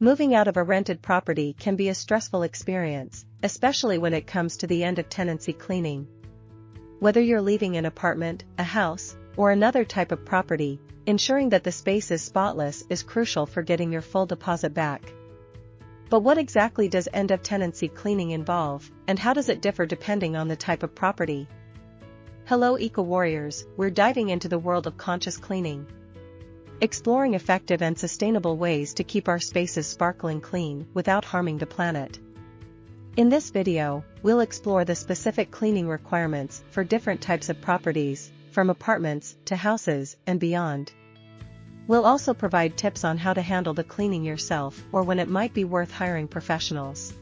Moving out of a rented property can be a stressful experience, especially when it comes to the end of tenancy cleaning. Whether you're leaving an apartment, a house, or another type of property, ensuring that the space is spotless is crucial for getting your full deposit back. But what exactly does end of tenancy cleaning involve, and how does it differ depending on the type of property? Hello eco-warriors, we're diving into the world of conscious cleaning. Exploring effective and sustainable ways to keep our spaces sparkling clean without harming the planet. In this video, we'll explore the specific cleaning requirements for different types of properties, from apartments to houses and beyond. We'll also provide tips on how to handle the cleaning yourself or when it might be worth hiring professionals.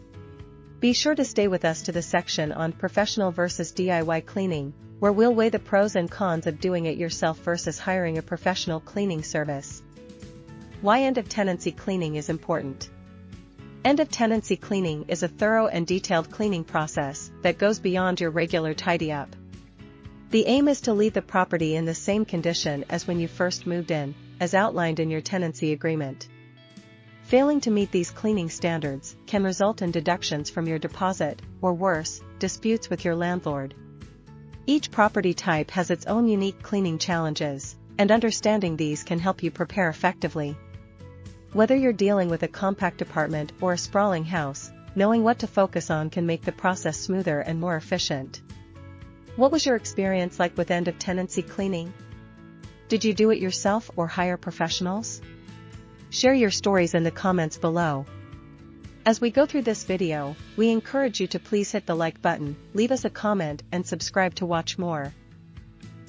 Be sure to stay with us to the section on professional versus DIY cleaning, where we'll weigh the pros and cons of doing it yourself versus hiring a professional cleaning service. Why end of tenancy cleaning is important. End of tenancy cleaning is a thorough and detailed cleaning process that goes beyond your regular tidy up. The aim is to leave the property in the same condition as when you first moved in, as outlined in your tenancy agreement. Failing to meet these cleaning standards can result in deductions from your deposit, or worse, disputes with your landlord. Each property type has its own unique cleaning challenges, and understanding these can help you prepare effectively. Whether you're dealing with a compact apartment or a sprawling house, knowing what to focus on can make the process smoother and more efficient. What was your experience like with end of tenancy cleaning? Did you do it yourself or hire professionals? Share your stories in the comments below. As we go through this video, we encourage you to please hit the like button, leave us a comment and subscribe to watch more.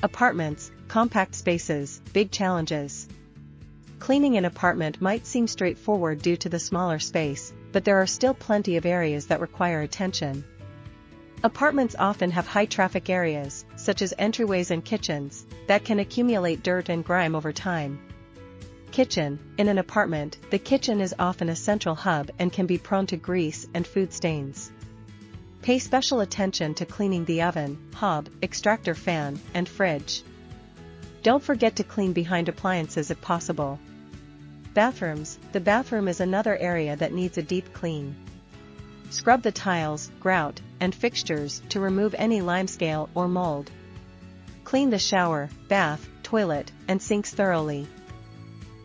Apartments, compact spaces, big challenges. Cleaning an apartment might seem straightforward due to the smaller space, but there are still plenty of areas that require attention. Apartments often have high traffic areas, such as entryways and kitchens, that can accumulate dirt and grime over time. Kitchen. In an apartment, the kitchen is often a central hub and can be prone to grease and food stains. Pay special attention to cleaning the oven, hob, extractor fan, and fridge. Don't forget to clean behind appliances if possible. Bathrooms. The bathroom is another area that needs a deep clean. Scrub the tiles, grout, and fixtures to remove any limescale or mold. Clean the shower, bath, toilet, and sinks thoroughly.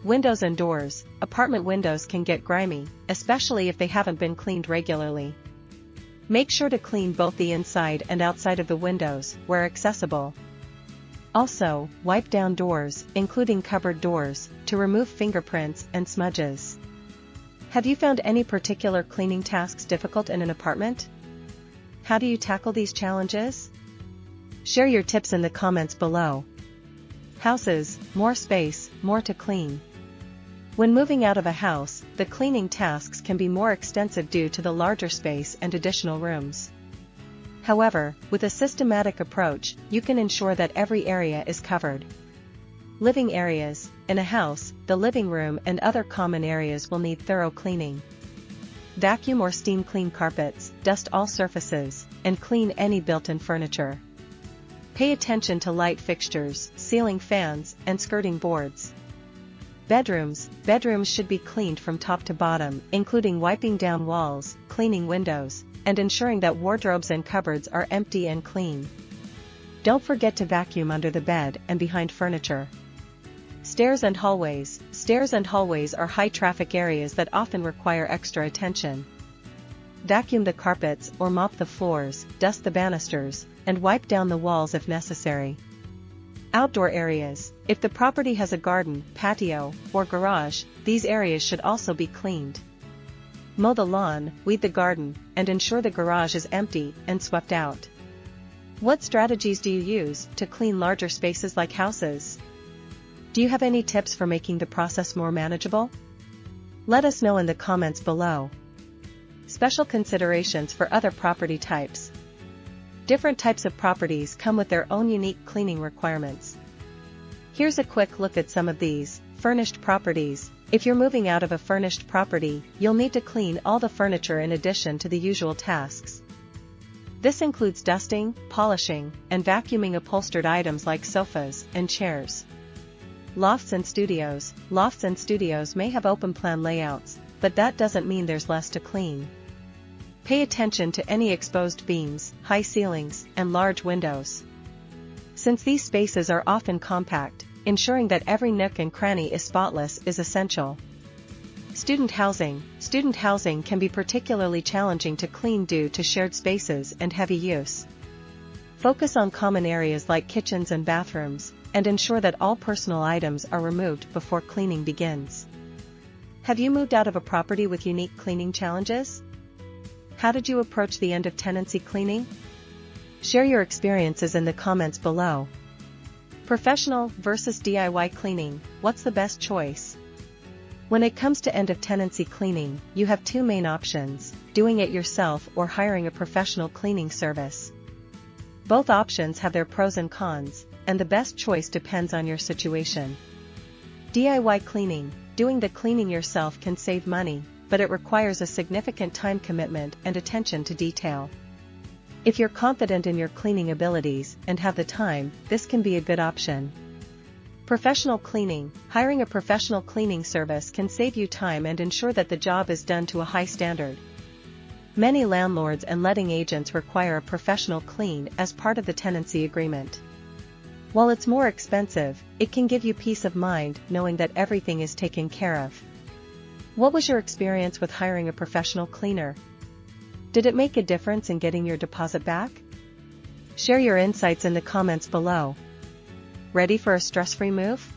Windows and doors. Apartment windows can get grimy, especially if they haven't been cleaned regularly. Make sure to clean both the inside and outside of the windows, where accessible. Also, wipe down doors, including cupboard doors, to remove fingerprints and smudges. Have you found any particular cleaning tasks difficult in an apartment? How do you tackle these challenges? Share your tips in the comments below. Houses, more space, more to clean. When moving out of a house, the cleaning tasks can be more extensive due to the larger space and additional rooms. However, with a systematic approach, you can ensure that every area is covered. Living areas. In a house, the living room and other common areas will need thorough cleaning. Vacuum or steam clean carpets, dust all surfaces, and clean any built-in furniture. Pay attention to light fixtures, ceiling fans, and skirting boards. Bedrooms. Bedrooms should be cleaned from top to bottom, including wiping down walls, cleaning windows, and ensuring that wardrobes and cupboards are empty and clean. Don't forget to vacuum under the bed and behind furniture. Stairs and hallways. Stairs and hallways are high-traffic areas that often require extra attention. Vacuum the carpets or mop the floors, dust the banisters, and wipe down the walls if necessary. Outdoor areas. If the property has a garden, patio, or garage, these areas should also be cleaned. Mow the lawn, weed the garden, and ensure the garage is empty and swept out. What strategies do you use to clean larger spaces like houses? Do you have any tips for making the process more manageable? Let us know in the comments below. Special considerations for other property types. Different types of properties come with their own unique cleaning requirements. Here's a quick look at some of these. Furnished properties. If you're moving out of a furnished property, you'll need to clean all the furniture in addition to the usual tasks. This includes dusting, polishing, and vacuuming upholstered items like sofas and chairs. Lofts and studios. Lofts and studios may have open-plan layouts, but that doesn't mean there's less to clean. Pay attention to any exposed beams, high ceilings, and large windows. Since these spaces are often compact, ensuring that every nook and cranny is spotless is essential. Student housing. Student housing can be particularly challenging to clean due to shared spaces and heavy use. Focus on common areas like kitchens and bathrooms, and ensure that all personal items are removed before cleaning begins. Have you moved out of a property with unique cleaning challenges? How did you approach the end of tenancy cleaning? Share your experiences in the comments below. Professional versus DIY cleaning, what's the best choice? When it comes to end of tenancy cleaning, you have two main options: doing it yourself or hiring a professional cleaning service. Both options have their pros and cons, and the best choice depends on your situation. DIY cleaning. Doing the cleaning yourself can save money, but it requires a significant time commitment and attention to detail. If you're confident in your cleaning abilities and have the time, this can be a good option. Professional cleaning. Hiring a professional cleaning service can save you time and ensure that the job is done to a high standard. Many landlords and letting agents require a professional clean as part of the tenancy agreement. While it's more expensive, it can give you peace of mind knowing that everything is taken care of. What was your experience with hiring a professional cleaner? Did it make a difference in getting your deposit back? Share your insights in the comments below. Ready for a stress-free move?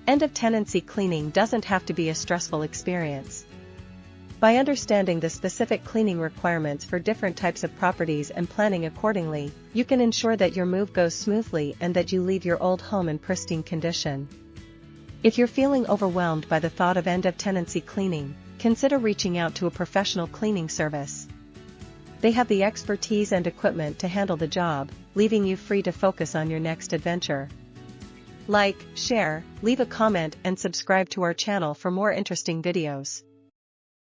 End of tenancy cleaning doesn't have to be a stressful experience. By understanding the specific cleaning requirements for different types of properties and planning accordingly, you can ensure that your move goes smoothly and that you leave your old home in pristine condition. If you're feeling overwhelmed by the thought of end of tenancy cleaning, consider reaching out to a professional cleaning service. They have the expertise and equipment to handle the job, leaving you free to focus on your next adventure. Like, share, leave a comment and subscribe to our channel for more interesting videos.